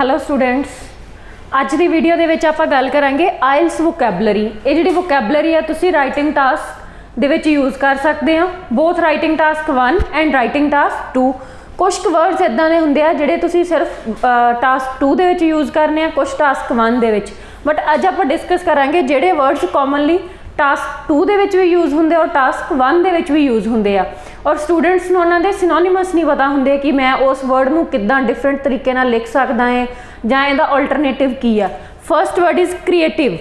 Hello students, अज की video के विच आपां गल करांगे आइल्स वोकैबलरी। ये जिहड़ी वोकैबलरी है तुसीं राइटिंग टास्क दे विच यूज़ कर सकते हो, both writing task 1 and writing task 2। कुछ वर्ड्स इदां दे हुंदे आ जिहड़े तुसीं सिर्फ टास्क 2 दे विच यूज़ करने, कुछ टास्क 1 दे विच। बट अज आपां डिस्कस करांगे जिहड़े वर्ड्स कॉमनली टास्क 2 दे विच भी यूज़ होंदे और टास्क 1 दे विच भी यूज़ होंदे आ। और स्टूडेंट्स नूं उन्हां दे सिनोनिमस नहीं पता हुंदे कि मैं उस वर्ड नूं किद्दां डिफरेंट तरीके नाल लिख सकदा है जां इहदा अल्टरनेटिव की आ। First word is creative.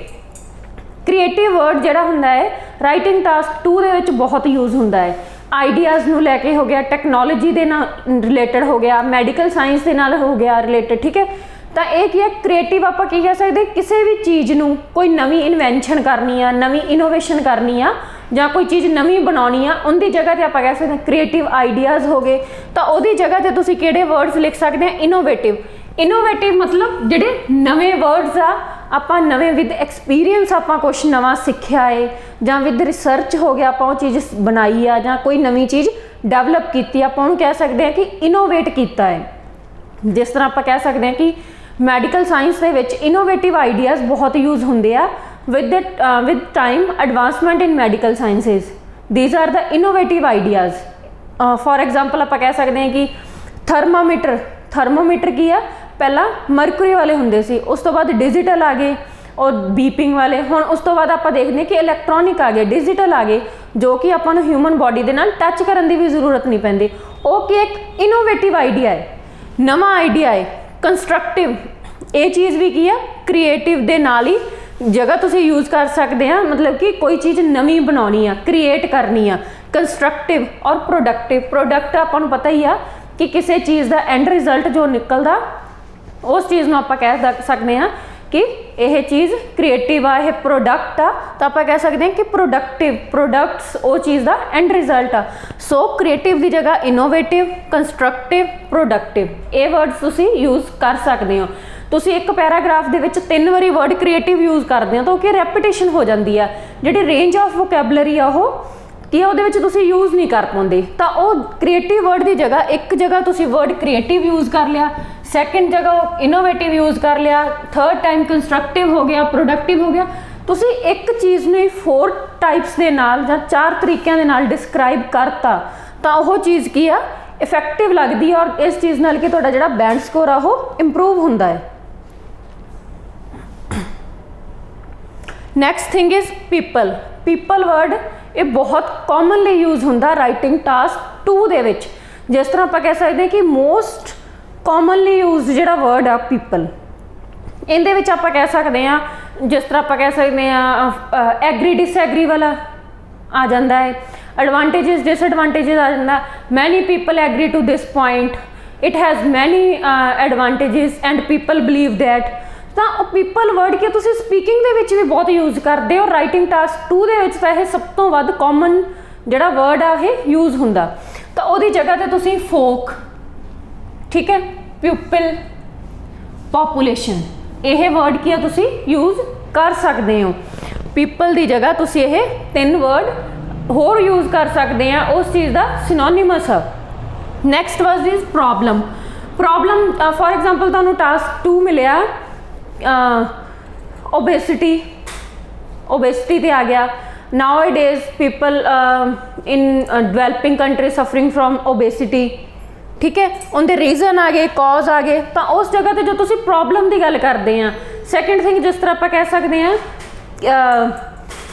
Creative word जिहड़ा हुंदा है राइटिंग टास्क 2 दे विच बहुत यूज़ हुंदा है। आइडियाज़ नूं लैके हो गया, टैक्नोलॉजी दे नाल रिलेटेड हो गया, मैडिकल साइंस दे नाल हो गया रिलेटेड, ठीक है। तो यह की है क्रिएटिव, आप की कह सकते किसी भी चीज़ नूं कोई नवी इन्वेंशन करनी आ, नवी इनोवेशन करनी आ ਜਾਂ कोई चीज़ नवी बनानी आ, उनकी जगह पर आप कह सकते हैं क्रिएटिव आइडियाज़ हो गए। तो वो जगह पर तुसीं किहड़े वर्ड्स लिख सकते हैं? इनोवेटिव। इनोवेटिव मतलब जिहड़े नवे वर्ड्स आ, आपां नवे विद एक्सपीरियंस आपां कुछ नवा सीखिया है जां विद रिसर्च हो गया, आपां वो चीज़ बनाई आ जां कोई नवी चीज़ डेवलप की, आपां उहनूं कह सकते हैं कि इनोवेट किया है। जिस तरह आपां कह सकते हैं कि मैडिकल साइंस दे विच इनोवेटिव आइडियाज़ बहुत यूज़ होंदे आ। with time advancement in medical sciences, these are the innovative ideas. For example आप कह सकते हैं कि थर्मोमीटर की है, पहला मरकरी वाले होंदे सी, उस तो बाद डिजिटल आ गए और बीपिंग वाले, हुण उस तो बाद आप देखते हैं कि इलैक्ट्रॉनिक आ गए, डिजिटल आ गए, जो कि आपां नूं ह्यूमन बॉडी दे नाल टच करन दी भी जरूरत नहीं पैंदी। वो कि एक इनोवेटिव आइडिया है, नवा आइडिया है। कंस्ट्रक्टिव, ये चीज़ भी की है क्रिएटिव दे नाल ही जगह तुसी यूज़ कर सकते हैं, मतलब कि कोई चीज़ नवी बनानी आ, क्रिएट करनी आ। कंस्ट्रक्टिव और प्रोडक्टिव, प्रोडक्ट आपां नूं पता ही आ कि किसी चीज़ का एंड रिजल्ट जो निकलदा उस चीज़ नूं आपां कह सकते हैं कि यह चीज़ क्रिएटिव आ, यह प्रोडक्ट आ, तो आपां कह सकते हैं कि प्रोडक्टिव, प्रोडक्ट्स वो चीज़ का एंड रिजल्ट आ। सो क्रिएटिव की जगह इनोवेटिव, कंस्ट्रक्टिव, प्रोडक्टिव, ये वर्ड्स तुसी यूज़ कर सकते हो। तुसी एक पैराग्राफ दे विच 3 बारी वर्ड क्रिएटिव यूज़ करते हो तो कि रैपीटेशन हो जाती है, जिहड़ी रेंज ऑफ वोकैबलरी आ वो कि उहदे विच तुसी यूज़ नहीं कर पाउंदे। तो वो क्रिएटिव वर्ड की जगह एक जगह तुसी वर्ड क्रिएटिव यूज़ कर लिया, सैकेंड जगह इनोवेटिव यूज़ कर लिया, थर्ड टाइम कंस्ट्रक्टिव हो गया, प्रोडक्टिव हो गया। तुसी एक चीज़ ने 4 टाइप्स के नाल जां 4 तरीकों के नाल डिस्क्राइब करता तो वह चीज़ की आ इफेक्टिव लगती है और इस चीज़ नाल कि तुहाडा जिहड़ा बैंड स्कोर आ वो इंप्रूव हुंदा है। Next thing is people. People word ये बहुत कॉमनली यूज़ होंदा राइटिंग टास्क 2 दे विच। जिस तरह आप कह सकते हैं कि मोस्ट कॉमनली यूज जिहड़ा वर्ड आ पीपल, इहदे विच आप कह सकते हैं, जिस तरह आप कह सकते हैं एग्री डिसएग्री वाला आ जाता है, एडवांटेजेस डिसएडवांटेजेस आ जाता। Many people agree to this point, it has many advantages and people believe that. तो पीपल वर्ड के तुसी स्पीकिंग दे विच भी बहुत यूज़ करते हो, राइटिंग टास्क 2 दे विच तां सब तो वध कॉमन जिहड़ा वर्ड आ ये यूज़ हुंदा। तो उहदी जगह ते तुसी फोक, ठीक है, प्यूपिल, पॉपूलेशन, यह वर्ड की तुसी यूज़ कर सकते हो। पीपल की जगह तुसी ये 3 वर्ड होर यूज़ कर सकते हैं, उस चीज़ का सिनोनिमस है। Next word is problem. Problem for example तुहानूं टास्क 2 मिलिया ओबेसिटी, ओबेसिटी ते आ गया। Now it is people in developing country suffering from obesity, ठीक है, उनके रीजन आ गए, कॉज आ गए। तो उस जगह पर जो तुसी प्रॉब्लम की गल करते हैं। सैकेंड थिंग जिस तरह आप कह सकते हैं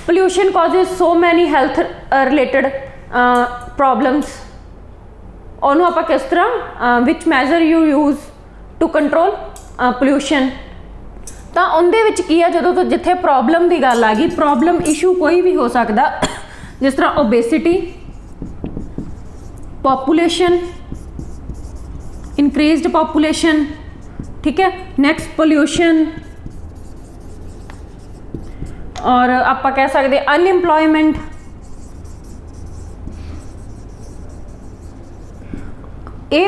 pollution causes so many health related problems, उन्होंने आप किस तरह विच measure you use to control pollution. तो उनके विच की है जो तो जिथे प्रॉब्लम की गल आ गई, प्रॉब्लम इशू कोई भी हो सकता, जिस तरह ओबेसिटी, पॉपूलेशन, इंक्रीज्ड पॉपूलेशन, ठीक है, नैक्सट पोल्यूशन, और आप कह सकते अनएम्प्लॉयमेंट। ये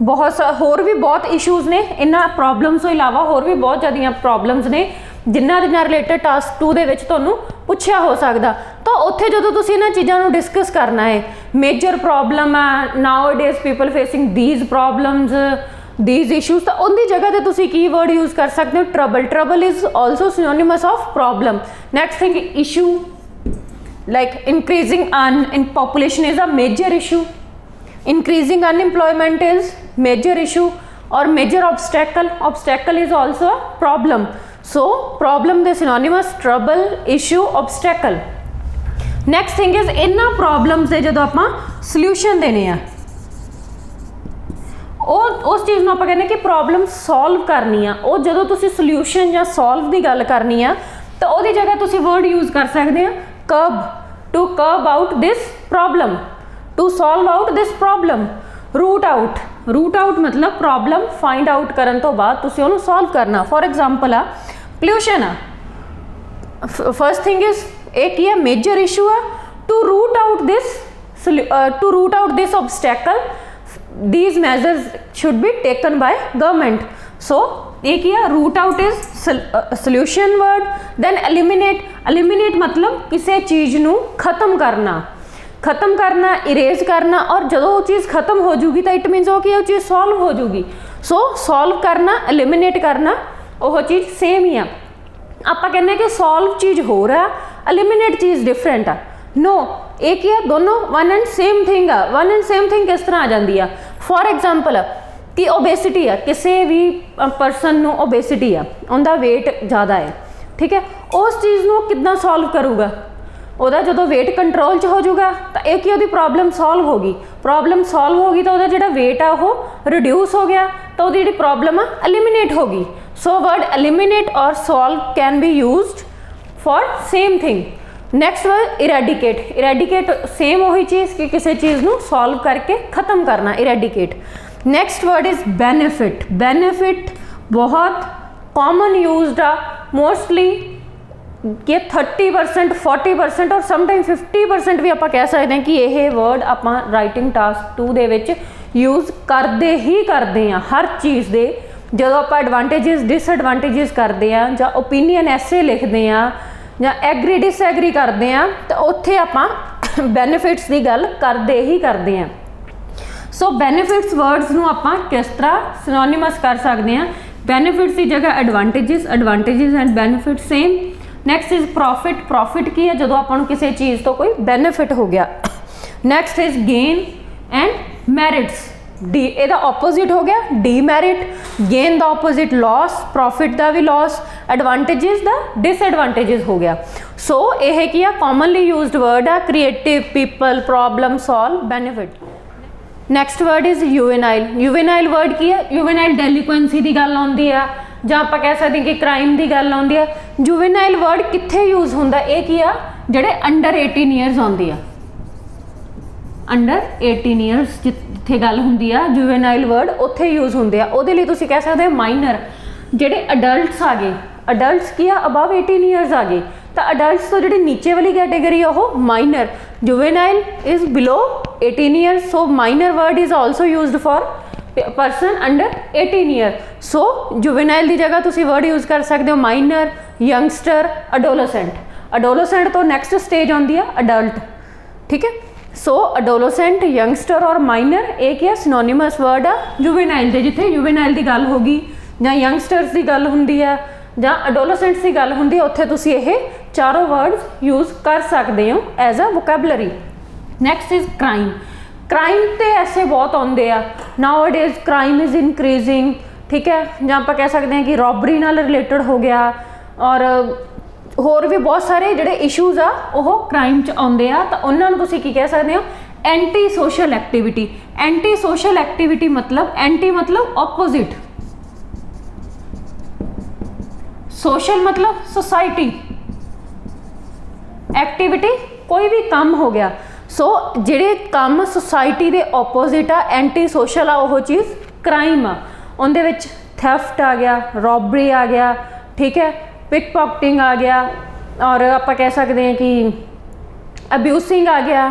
बहुत होर भी बहुत इशूज़ ने, इन्हां प्रॉब्लम्स तो इलावा होर भी बहुत ज़्यादा प्रॉब्लम्स ने जिन्हां दे नाल रिलेटेड टास्क 2 दे विच तुहानूं पुछया हो सकदा। तो उत्थे जदों तुसीं इन्हां चीज़ां नूं डिस्कस करना है, मेजर प्रॉब्लम आ, now it is people facing these problems, these issues, ਤਾਂ ਉਹਦੀ ਜਗ੍ਹਾ ਤੇ ਤੁਸੀਂ ਕੀ word use ਕਰ ਸਕਦੇ ਹੋ, trouble. Trouble is also synonymous of problem. Next thing, issue, like increasing population is a major issue, increasing unemployment is major issue, or major obstacle is also a problem. So problem ਦੇ synonymous trouble, issue, obstacle. Next thing is ਇਹਨਾਂ problems ਦੇ ਜਦੋਂ ਆਪਾਂ solution ਦੇਣੇ ਆ, उस चीज़ में आप कहने कि प्रॉब्लम सॉल्व करनी आ, वो जो तुसी सॉल्यूशन या सॉल्व की गल करनी आ, तो वो जगह तुसी वर्ड यूज़ कर सकते हैं curb, to curb out this problem, to solve out this problem. Root out मतलब प्रॉब्लम फाइंड आउट करन तो बाद तुसी उन्हें सॉल्व करना. फॉर एग्जाम्पल आ पोल्यूशन आ, फर्स्ट थिंग इज एक ही मेजर इशू आ, to root out this obstacle these measures should be taken by government. So एक ही root out is solution word. Then eliminate मतलब किसी चीज़ नू ख़त्म करना इरेज करना, और जो वो चीज़ ख़त्म हो जूगी तो इट मीनस वो कि वो चीज़ सॉल्व हो जूगी. सो सॉल्व करना, एलिमिनेट करना, वो चीज़ सेम ही आ. आप कहने कि सॉल्व चीज़ हो रहा, एलिमिनेट चीज़ डिफरेंट आ. नो, एक ही दोनों वन एंड सेम थिंग आ. वन एंड सेम थिंग किस तरह आ जाती है. फॉर एग्जाम्पल कि ओबेसिटी आ, किसी भी परसन नू ओबेसिटी आ, उनका वेट ज़्यादा है, ठीक है, उस चीज़ को कितना सॉल्व करूँगा, ਉਹਦਾ ਜਦੋਂ वेट कंट्रोल च हो जाऊगा तो एक ही ਉਹਦੀ प्रॉब्लम सॉल्व होगी. प्रॉब्लम सॉल्व होगी तो ਉਹਦਾ ਜਿਹੜਾ वेट आ वो रिड्यूस हो गया, तो ਉਹਦੀ ਜਿਹੜੀ प्रॉब्लम आ एलिमिनेट होगी. सो वर्ड एलिमिनेट और solve can be used for same thing. Next word eradicate same वही चीज़ कि किसी चीज़ को सॉल्व करके ख़त्म करना, eradicate. Next word is benefit बहुत कॉमन यूज्ड आ, मोस्टली कि 30%, 40% और समटाइम 50% भी आप कह सकते हैं कि यह वर्ड आप राइटिंग टास्क 2 दे विच यूज़ करते ही करते हैं. हर चीज़ के जो आप एडवांटेजिस डिसएडवांटेजिस करते हैं, या ओपीनियन ऐसे लिखते हैं, या एग्री डिसएग्री करते हैं, तो उत्थे आप बेनिफिट्स की गल करते ही करते हैं. सो बेनिफिट्स वर्ड्स नूं आपां किस तरह सिनोनिमस कर सकते हैं. बेनिफिट्स की जगह advantages and benefit same. Next is profit की है जो आपको किसी चीज़ तो कोई बेनिफिट हो गया. Next is gain and merits. D ਇਹਦਾ ऑपोजिट हो गया demerit, gain the opposite loss, profit का भी लॉस, एडवांटेजिस द डिसएडवांटेजिस हो गया. सो यह की है कॉमनली यूज्ड वर्ड आ, creative, people, problem solve, benefit. Next word is juvenile word की है, यूवेनाइल डेलिक्वेंसी की गल आती है, ਜਾਂ ਆਪਾਂ ਕਹਿ ਸਕਦੇ कि क्राइम की गल आती है. ਜੁਵੇਨਾइल वर्ड कित्थे यूज होंदा, ਇਹ ਕੀ ਆ ਜਿਹੜੇ अंडर 18 ईयर्स आती है, अंडर 18 ईयर्स जिथे गल होंदी आ ਜੁਵੇਨਾइल वर्ड उत्थे यूज होंदे आ. ਉਹਦੇ ਲਈ ਤੁਸੀਂ ਕਹਿ ਸਕਦੇ ਹੋ माइनर. ਜਿਹੜੇ अडल्ट्स आ गए, अडल्ट्स की आ अबव 18 ईयर्स आ गए, तो अडल्ट्स तो जी नीचे वाली कैटेगरी है वो minor. Juvenile is below 18 years, so minor word is also used for person under 18 year. So juvenile की जगह तुसी वर्ड यूज कर सकते हो माइनर, यंगस्टर, अडोलोसेंट. अडोलोसेंट तो नैक्सट स्टेज आती है अडल्ट, ठीक है. सो अडोलोसेंट, यंगस्टर और माइनर एक ही सिनोनिमस वर्ड आ जुवेनाइल के. जिथे जुवेनाइल की गल होगी या यंगस्टर्स की गल होंदी है या अडोलोसेंट्स की गल होंदी है, उत्थे तुसी ये चारों वर्ड्स यूज कर सकते हो as a vocabulary. Next is crime तो ऐसे बहुत आते हैं now days. Crime is increasing, ठीक है, या आप कह सकते हैं कि रॉबरी नाल रिलेटेड हो गया, और होर भी बहुत सारे जोड़े इशूज़ आ वो क्राइम च आते हैं. तो उन्होंने तुसीं की कह सकते हो anti social activity. Anti social activity मतलब एंटी मतलब ऑपोजिट, सोशल मतलब सोसाइटी, एक्टिविटी कोई भी काम हो गया. सो ਜਿਹੜੇ ਕੰਮ सोसाइटी के ऑपोजिट आ, एंटी सोशल आ, वो चीज़ क्राइम आ. उनके विच थैफ्ट आ गया, रॉबरी आ गया, ठीक है, पिक पॉकेटिंग आ गया, और आप कह सकते हैं कि अब्यूसिंग आ गया,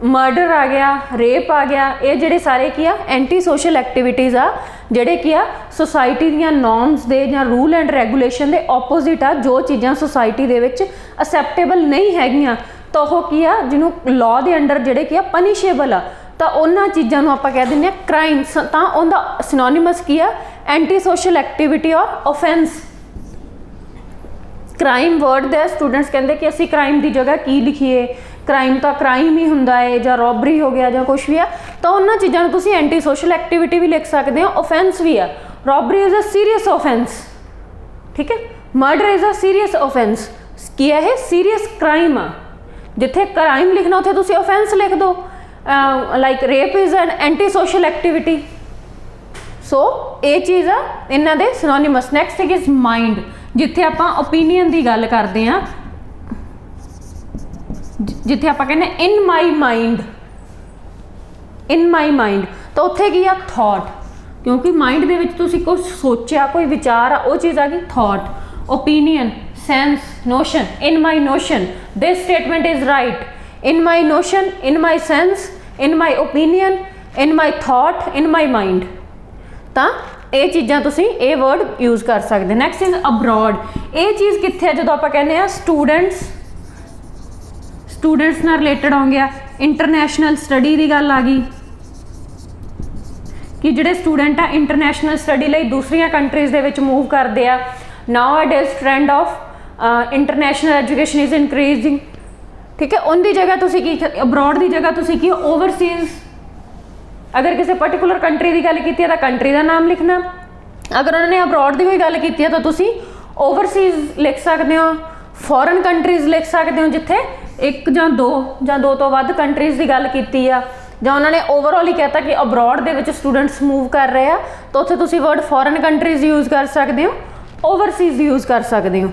मर्डर आ गया, रेप आ गया. ये ਜਿਹੜੇ सारे की आ एंटी सोशल एक्टिविटीज़ आ, ਜਿਹੜੇ की आ सोसाइटी ਦੀਆਂ नॉर्म्स ਦੇ ਜਾਂ रूल एंड रेगूलेशन के ऑपोजिट आ. जो चीज़ां सोसाइटी ਦੇ ਵਿੱਚ ਅਸੈਪਟੇਬਲ नहीं हैगियां तो वह की आ जिन्हों लॉ के अंडर जोड़े की पनिशेबल आ, तो ਤਾਂ ਉਹਨਾਂ ਚੀਜ਼ਾਂ ਨੂੰ ਆਪਾਂ ਕਹਿ ਦਿੰਦੇ ਆ ਕ੍ਰਾਈਮ। ਤਾਂ ਉਹਦਾ ਸਿਨੋਨਿਮਸ ਕੀ ਆ, ਐਂਟੀ ਸੋਸ਼ਲ ਐਕਟੀਵਿਟੀ ਔਰ ਆਫੈਂਸ। ਕ੍ਰਾਈਮ वर्ड ਦੇ स्टूडेंट्स ਕਹਿੰਦੇ कि ਅਸੀਂ ਕ੍ਰਾਈਮ ਦੀ ਜਗ੍ਹਾ ਕੀ ਲਿਖੀਏ, ਕ੍ਰਾਈਮ ਤਾਂ ਕ੍ਰਾਈਮ ਹੀ ਹੁੰਦਾ ਹੈ, ਜਾਂ ਰੋਬਰੀ ਹੋ ਗਿਆ ਜਾਂ ਕੁਛ ਵੀ ਆ, ਤਾਂ ਉਹਨਾਂ ਚੀਜ਼ਾਂ ਨੂੰ ਤੁਸੀਂ ਐਂਟੀ ਸੋਸ਼ਲ ਐਕਟੀਵਿਟੀ ਵੀ ਲਿਖ ਸਕਦੇ ਹੋ। ਆਫੈਂਸ ਵੀ ਆ, robbery is a serious offence, ਠੀਕ ਹੈ। Murder is a serious offence, ਕੀ ਹੈ ਇਹ, ਸੀਰੀਅਸ ਕ੍ਰਾਈਮ ਆ। ਜਿੱਥੇ ਕ੍ਰਾਈਮ ਲਿਖਣਾ ਉੱਥੇ ਤੁਸੀਂ ਆਫੈਂਸ ਲਿਖ ਦਿਓ। Like rape is an anti social activity. So ਇਹ ਚੀਜ਼ ਆ ਇਹਨਾਂ ਦੇ ਸਿਨੋਨਿਮਸ। ਨੈਕਸਟ ਇਜ਼ ਮਾਈਂਡ, ਜਿੱਥੇ ਆਪਾਂ ਓਪੀਨੀਅਨ ਦੀ ਗੱਲ ਕਰਦੇ ਹਾਂ, ਜਿੱਥੇ ਆਪਾਂ ਕਹਿੰਦੇ ਇਨ ਮਾਈ ਮਾइंड, ਇਨ ਮਾਈ ਮਾइंड, ਤਾਂ ਉੱਥੇ ਕੀ ਆ, ਥॉट। ਕਿਉਂਕਿ ਮਾइंड ਦੇ ਵਿੱਚ ਤੁਸੀਂ ਕੁਝ ਸੋਚਿਆ, ਕੋਈ ਵਿਚਾਰ ਆ, ਉਹ ਚੀਜ਼ ਆ ਗਈ thought. Opinion, sense, notion, in my notion, this statement is right, in my notion, in my sense, in my opinion, in my thought, in my mind। ਤਾਂ ਇਹ ਚੀਜ਼ਾਂ ਤੁਸੀਂ ਇਹ ਵਰਡ ਯੂਜ਼ ਕਰ ਸਕਦੇ। Next is abroad. ਇਹ ਚੀਜ਼ ਕਿੱਥੇ ਹੈ, ਜਦੋਂ ਆਪਾਂ ਕਹਿੰਦੇ ਆ ਸਟੂਡੈਂਟਸ ਨਾਲ ਰਿਲੇਟਡ ਹੋ ਗਿਆ, ਇੰਟਰਨੈਸ਼ਨਲ ਸਟੱਡੀ ਦੀ ਗੱਲ ਆ ਗਈ ਕਿ ਜਿਹੜੇ ਸਟੂਡੈਂਟ ਆ ਇੰਟਰਨੈਸ਼ਨਲ ਸਟੱਡੀ ਲਈ ਦੂਸਰੀਆਂ ਕੰਟਰੀਜ਼ ਦੇ ਵਿੱਚ ਮੂਵ ਕਰਦੇ ਆ। Nowadays trend of international education is increasing, ਠੀਕ ਹੈ। ਉਹਦੀ ਜਗ੍ਹਾ ਤੁਸੀਂ ਕੀ, ਅਬਰੋਡ ਦੀ ਜਗ੍ਹਾ ਤੁਸੀਂ ਕੀ, ਓਵਰਸੀਜ਼। ਅਗਰ ਕਿਸੇ ਪਰਟੀਕੂਲਰ ਕੰਟਰੀ ਦੀ ਗੱਲ ਕੀਤੀ ਹੈ ਤਾਂ ਕੰਟਰੀ ਦਾ ਨਾਮ ਲਿਖਣਾ। ਅਗਰ ਉਹਨਾਂ ਨੇ ਅਬਰੋਡ ਦੀ ਕੋਈ ਗੱਲ ਕੀਤੀ ਹੈ ਤਾਂ ਤੁਸੀਂ ਓਵਰਸੀਜ਼ ਲਿਖ ਸਕਦੇ ਹੋ, ਫੋਰਨ ਕੰਟਰੀਜ਼ ਲਿਖ ਸਕਦੇ ਹੋ, ਜਿੱਥੇ ਇੱਕ ਜਾਂ ਦੋ ਤੋਂ ਵੱਧ ਕੰਟਰੀਜ਼ ਦੀ ਗੱਲ ਕੀਤੀ ਆ, ਜਾਂ ਉਹਨਾਂ ਨੇ ਓਵਰਆਲ ਹੀ ਕਹਿਤਾ ਕਿ ਅਬਰੋਡ ਦੇ ਵਿੱਚ ਸਟੂਡੈਂਟਸ ਮੂਵ ਕਰ ਰਹੇ ਆ, ਤਾਂ ਉੱਥੇ ਤੁਸੀਂ ਵਰਡ ਫੋਰਨ ਕੰਟਰੀਜ਼ ਯੂਜ਼ ਕਰ ਸਕਦੇ ਹੋ, ਓਵਰਸੀਜ਼ ਯੂਜ਼ ਕਰ ਸਕਦੇ ਹੋ।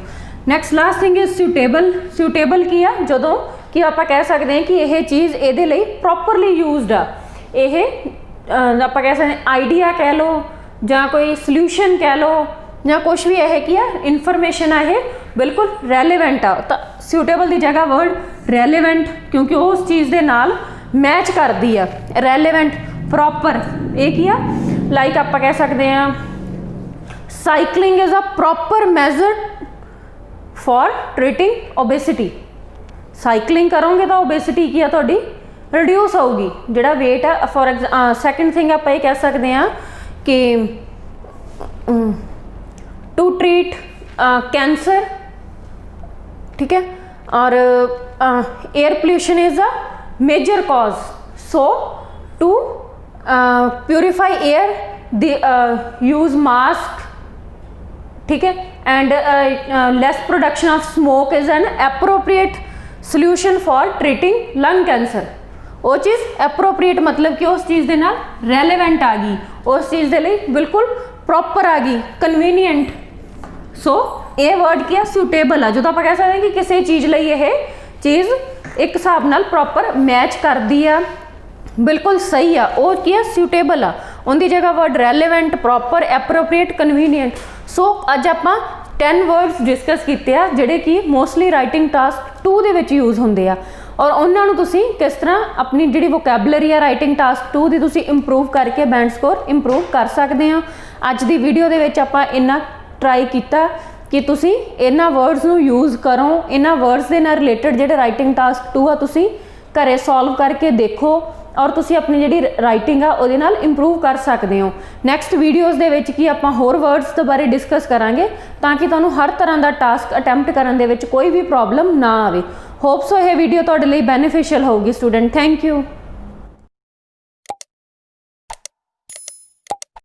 Next last thing is suitable. Suitable ਕੀ ਆ, ਜਦੋਂ ਕਿ ਆਪਾਂ ਕਹਿ ਸਕਦੇ ਹਾਂ ਕਿ ਇਹ ਚੀਜ਼ ਇਹਦੇ ਲਈ ਪ੍ਰੋਪਰਲੀ ਯੂਜ਼ਡ ਆ। ਇਹ ਆਪਾਂ ਕਹਿ ਸਕਦੇ ਆਈਡੀਆ ਕਹਿ ਲਓ, ਜਾਂ ਕੋਈ ਸੋਲਿਊਸ਼ਨ ਕਹਿ ਲਓ, ਜਾਂ ਕੁਛ ਵੀ ਇਹ ਕੀ ਆ, ਇਨਫੋਰਮੇਸ਼ਨ ਆ, ਇਹ ਬਿਲਕੁਲ ਰੈਲੇਵੈਂਟ ਆ। ਤਾਂ ਸੁਟੇਬਲ ਦੀ ਜਗ੍ਹਾ ਵਰਡ ਰੈਲੇਵੈਂਟ, ਕਿਉਂਕਿ ਉਸ ਚੀਜ਼ ਦੇ ਨਾਲ ਮੈਚ ਕਰਦੀ ਆ। ਰੈਲੇਵੈਂਟ, ਪ੍ਰੋਪਰ, ਇਹ ਕੀ ਆ, ਲਾਈਕ ਆਪਾਂ ਕਹਿ ਸਕਦੇ ਹਾਂ cycling is a proper measure for treating obesity. Cycling ਕਰੋਗੇ ਤਾਂ ਓਬੇਸਿਟੀ ਕੀ ਆ ਤੁਹਾਡੀ, ਰਿਡਿਊਸ ਹੋਊਗੀ, ਜਿਹੜਾ weight ਆ। ਫॉर ਸੈਕਿੰਡ ਥਿੰਗ ਆਪਾਂ ਇਹ ਕਹਿ ਸਕਦੇ ਹਾਂ ਕਿ टू ट्रीट कैंसर, ठीक है। और air pollution is a major cause, so to purify air they use mask, ठीक है। And less production of smoke is an appropriate solution for treating lung cancer. वो चीज़ एप्रोप्रिएट मतलब कि उस चीज़ के नाल रेलेवेंट आ गई, उस चीज़ के लिए बिल्कुल प्रॉपर आ गई, कन्वीनियंट। सो ये वर्ड की सुटेबल है, जो आप कह सकते हैं कि किसी चीज़ ਲਈ ਇਹ ਚੀਜ਼ ਇੱਕ ਹਿਸਾਬ ਨਾਲ ਪ੍ਰੋਪਰ ਮੈਚ ਕਰਦੀ ਆ, ਬਿਲਕੁਲ ਸਹੀ ਆ, ਉਹ ਕੀ ਆ, ਸੁਟੇਬਲ ਆ। ਉਹਦੀ ਜਗ੍ਹਾ word relevant, proper, appropriate, convenient. So ਅੱਜ ਆਪਾਂ 10 ਵਰਡਸ ਡਿਸਕਸ ਕੀਤੇ ਆ ਜਿਹੜੇ ਕਿ ਮੋਸਟਲੀ ਰਾਈਟਿੰਗ ਟਾਸਕ 2 ਦੇ ਵਿੱਚ ਯੂਜ਼ ਹੁੰਦੇ ਆ, ਔਰ ਉਹਨਾਂ ਨੂੰ ਤੁਸੀਂ ਕਿਸ ਤਰ੍ਹਾਂ ਆਪਣੀ ਜਿਹੜੀ ਵੋਕੈਬਲਰੀ ਆ ਰਾਈਟਿੰਗ ਟਾਸਕ 2 ਦੀ ਤੁਸੀਂ ਇੰਪਰੂਵ ਕਰਕੇ ਬੈਂਡ ਸਕੋਰ ਇੰਪਰੂਵ ਕਰ ਸਕਦੇ ਹੋ। ਅੱਜ ਦੀ ਵੀਡੀਓ ਦੇ ਵਿੱਚ ਆਪਾਂ ਇੰਨਾ ट्राई किया कि तुसी इन्हां वर्ड्स नूं यूज़ करो, इन्हां वर्ड्स दे नाल रिलेटेड जिहड़े राइटिंग टास्क 2 आ तुसी घरे सॉल्व करके देखो, और तुसी अपनी जिहड़ी राइटिंग आ उहदे नाल इंप्रूव कर सकते हो। नैक्सट वीडियोज़ दे विच कि आपां होर वर्ड्स दे बारे डिस्कस करांगे ताकि तुहानूं हर तरह का टास्क अटैम्प्ट करन दे विच कोई भी प्रॉब्लम ना आवे। होप सो यह वीडियो तुहाडे लई बेनीफिशियल होगी स्टूडेंट। Thank you.